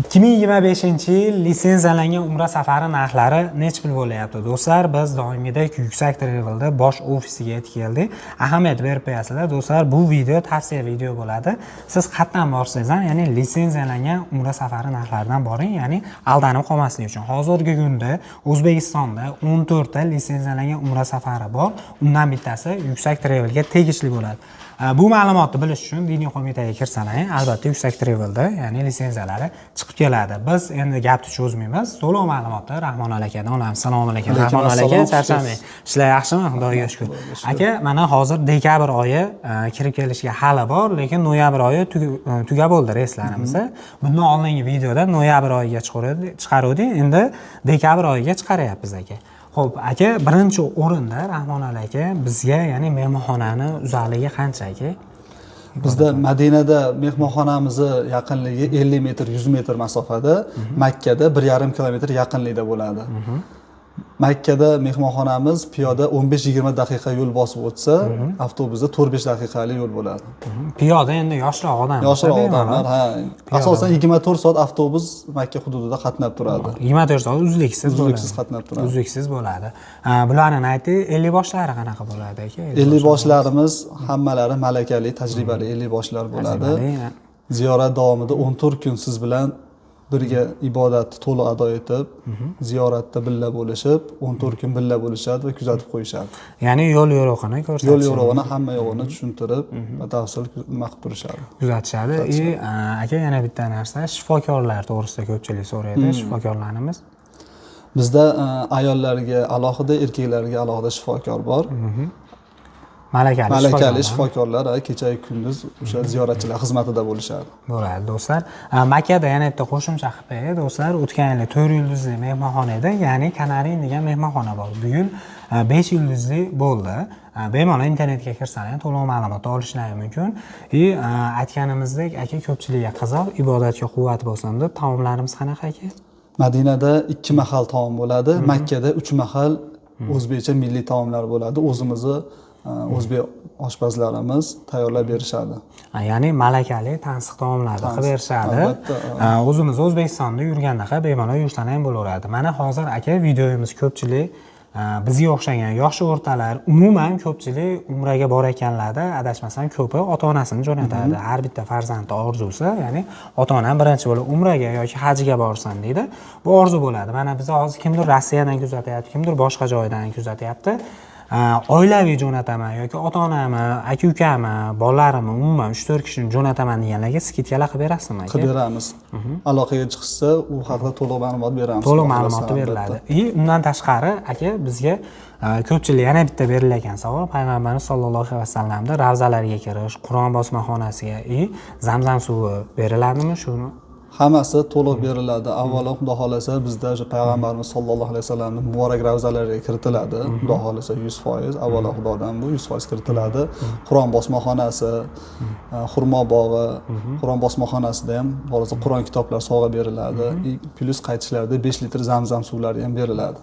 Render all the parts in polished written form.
2025-yil litsenziyalangan Umra safari narxlari necha pul bo'layapti? Do'stlar, biz doimgidek Yuksak Travel'da bosh ofisiga yetib keldik. Ahamiyat berib qo'yasizlar. Do'stlar, bu video tavsiya video bo'ladi. Siz qayerdan borsangiz ham, ya'ni litsenziyalangan Umra safari narxlaridan boring, ya'ni aldanib qolmaslik uchun. Hozirgi kunda O'zbekistonda 14 ta litsenziyalangan Umra safari bor. Undan bittasi Yuksak Travel'ga tegishli bo'ladi. Bu ma'lumotni bilish uchun diniy qo'mitaga kirsangiz, albatta Yuksak Travel'da, ya'ni litsenziyalari chiqib keladi. Biz endi gapni cho'zmaymiz. To'liq ma'lumotni Rahmon akadan olamiz. Assalomu alaykum. Rahmon aka, charchamang. Ishlar yaxshimi? Xudoga shukr. Aka, mana hozir dekabr oyi kirib kelishiga hali bor, lekin noyabr oyi tugab bo'ldi reyslarimiz. Bundan oldingi videoda noyabr oyiga chiqaruvdik, endi dekabr oyiga chiqaryapmiz aka. Xo'p, aka, birinchi o'rinda Rahmon aka bizga, ya'ni mehmonxonani uzoqligi qancha aka? Bizda Madinada mehmonxonamiz yaqinligi 50 metr, 100 metr masofada, Makkada 1,5 kilometr yaqinlikda bo'ladi. Makkada mehmonxonamiz piyoda 15-20 daqiqa yo'l bosib o'tsa, avtobusda 4-5 daqiqalik yo'l bo'ladi. Piyoda endi yoshroq odam. Yoshroq odamlar, ha. Asosan 24 soat avtobus Makka hududida qatnab turadi. 24 soat uzluksiz bo'ladi. Uzluksiz qatnab turadi. Uzluksiz bo'ladi. Bularning ayting, 50 boshlari qanaqa bo'ladi aka? 50 boshlarimiz hammalari malakali, tajribali 50 boshlar bo'ladi. Ziyorat davomida 14 kun siz bilan birga ibodatni to'liq ado etib, ziyoratda billa bo'lishib, 14 kun billa bo'lishadi va kuzatib qo'yishadi. Ya'ni yo'l yo'riqini ko'rsatishadi. Yo'l yo'riqini hamma yo'g'ini tushuntirib, batafsil nima qilib turishadi. Kuzatishadi. Aka, yana bitta narsa, shifokorlar to'g'risida ko'pchilik so'raydi. Shifokorlarimiz bizda ayollarga alohida, erkaklarga alohida shifokor bor. Malakali shifokorlar kecha kunduz o'sha ziyoratchilar xizmatida bo'lishadi. Bo'ladi do'stlar. Makkada yana bitta qo'shimcha qilib qo'yay do'stlar. O'tgan yil 4 yulduzli mehmonxona edi, ya'ni Kanarin degan mehmonxona bor. Bu yil 5 yulduzli bo'ldi. Bemalol internetga kirsangiz to'liq ma'lumot olishingiz mumkin. Aytganimizdek, aka, ko'pchilikga qiziq, ibodatga quvvat bo'lsin deb taomlarimiz qanaqa aka? Madinada 2 mahal taom bo'ladi, Makkada 3 mahal o'zbekcha milliy taomlar bo'ladi. O'zimizni o'zbek oshpazlarimiz tayyorlab berishadi. Ya'ni malakali tansiq taomlarni qilib berishadi. O'zimiz O'zbekistonda yurgandaqa bemalol yursan ham bo'laveradi. Mana hozir aka videomiz ko'pchilik bizga o'xshagan yosh o'rtalar, umuman ko'pchilik umraga bor ekanlarda, adashmasam ko'pi ota-onasini jo'natadi. Har bitta farzandi orzusi, ya'ni ota-onam birinchi bo'lib umraga yoki hajga borsam deydi. Bu orzu bo'ladi. Mana biz hozir kimdir Rossiyadan kuzatyapti, kimdir boshqa joydan kuzatyapti. Oilaviy jo'nataman yoki ota-onamni, aka-ukamni, bolalarimni, umuman 3-4 kishini jo'nataman deganlarga skidkalar qilib berasizmi aka? Qilib beramiz. Aloqaga chiqsa, u haqida to'liq ma'lumot beramiz. To'liq ma'lumot beriladi. Undan tashqari aka, bizga ko'pchilik yana bitta berilgan savol, payg'ambarimiz sollallohu alayhi vasallamda ravzalarga kirish, Qur'on bosmaxonasiga, Zamzam suvi beriladimi shuni? Hammasi to'liq beriladi. Avvalo Xudo xolasa bizda o'sha payg'ambarimiz sollallohu alayhi vasallamning muborak ravzalariga kiritiladi. Xudo xolasa 100%, avvalo Xudodan bu 100% kiritiladi. Qur'on bosmaxonasi, xurmo bog'i, Qur'on bosmaxonasida ham xolasa Qur'on kitoblar sovg'a beriladi. Plus qaytishlarda 5 litr Zamzam suvlari ham beriladi.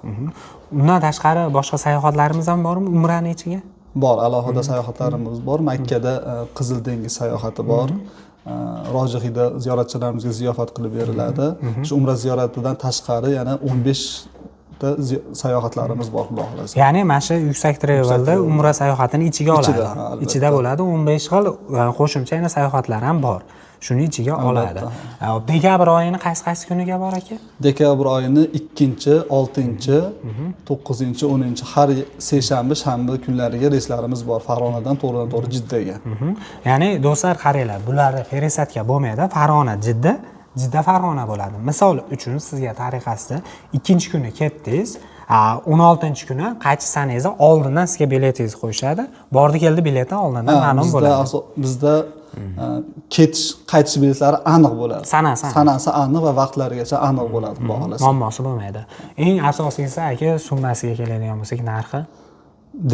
Undan tashqari boshqa sayohatlarimiz ham bormi umraning ichiga? Bor, alohida sayohatlarimiz bor. Makkada Qizil dengiz sayohati bor. Rojihida ziyoratchilarimizga ziyofat qilib beriladi. Shu umra ziyoratidan tashqari yana 15 ta sayohatlarimiz bor xudo xolasa. Ya'ni mana shu Yuksak Travel'da umra sayohatini ichiga oladi. Ichida bo'ladi, 15 xil qo'shimcha yana sayohatlar ham bor. Shuni ichiga oladi. Dekabr oyini qaysi kuniga bor aka? Dekabr oyini 2-chi, 6-chi, 9-chi, 10-chi har seshanba, shanba kunlariga reyslarimiz bor. Farg'onadan to'g'ridan-to'g'ri Jiddaga. Ya'ni do'stlar qaranglar, bularni peresatga bo'lmaydi. Farg'ona, Jidda Farg'ona bo'ladi. Misol uchun sizga tariqasida 2-kuni ketdingiz, 16-kuni qaytish sanangizda oldindan sizga biletingizni qo'yishadi. Bordi keldi bileti oldindan ma'lum bo'ladi. Bizda ketish, qaytish biletlari aniq bo'ladi. Sanasi aniq va vaqtlarigacha aniq bo'ladi, xudo xolasa. Muammosi bo'lmaydi. Eng asosiysi aka, summasiga keladigan bo'lsak, narxi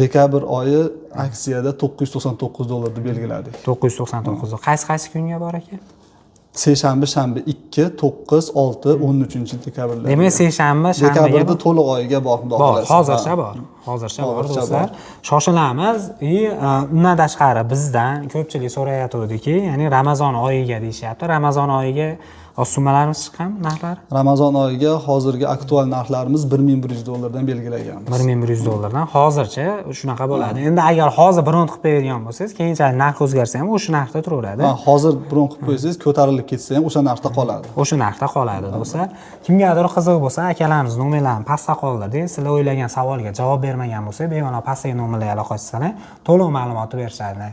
dekabr oyi aksiyada $999 deb belgiladik. 999. Qaysi kunga bor aka? Seshanba, shanba 2, 9, 6, 13 dekabrda. Demak, seshanba, shanbaga dekabrda to'liq oyiga bor, xudo xolasa. Hozircha bor. Hozircha bor do'stlar. Shoshilamiz. Undan tashqari bizdan ko'pchilik so'rayotgandiki, ya'ni Ramazon oyiga deyishyapti. Ramazon oyiga Hozir summalarimiz chiqqanmi narxlari? Ramazon oyiga hozirgi aktual narxlarimiz $1100 dan belgilaganmiz. $1100 hozircha shunaqa bo'ladi. Endi agar hozir bron qilib beradigan bo'lsangiz, keyinchalik narx o'zgarsa ham o'sha narxda turaveradi. Hozir bron qilib qo'ysangiz, ko'tarilib ketsa ham o'sha narxda qoladi. O'sha narxda qoladi do'stlar. Kimgadir qiziq bo'lsa, akalarimiz nomerlarini pastda qoldirdi. Sizlar o'ylagan savolga javob bermagan bo'lsa, bemalol pastdagi nomerlarga aloqa qilsangiz, to'liq ma'lumot berishadi.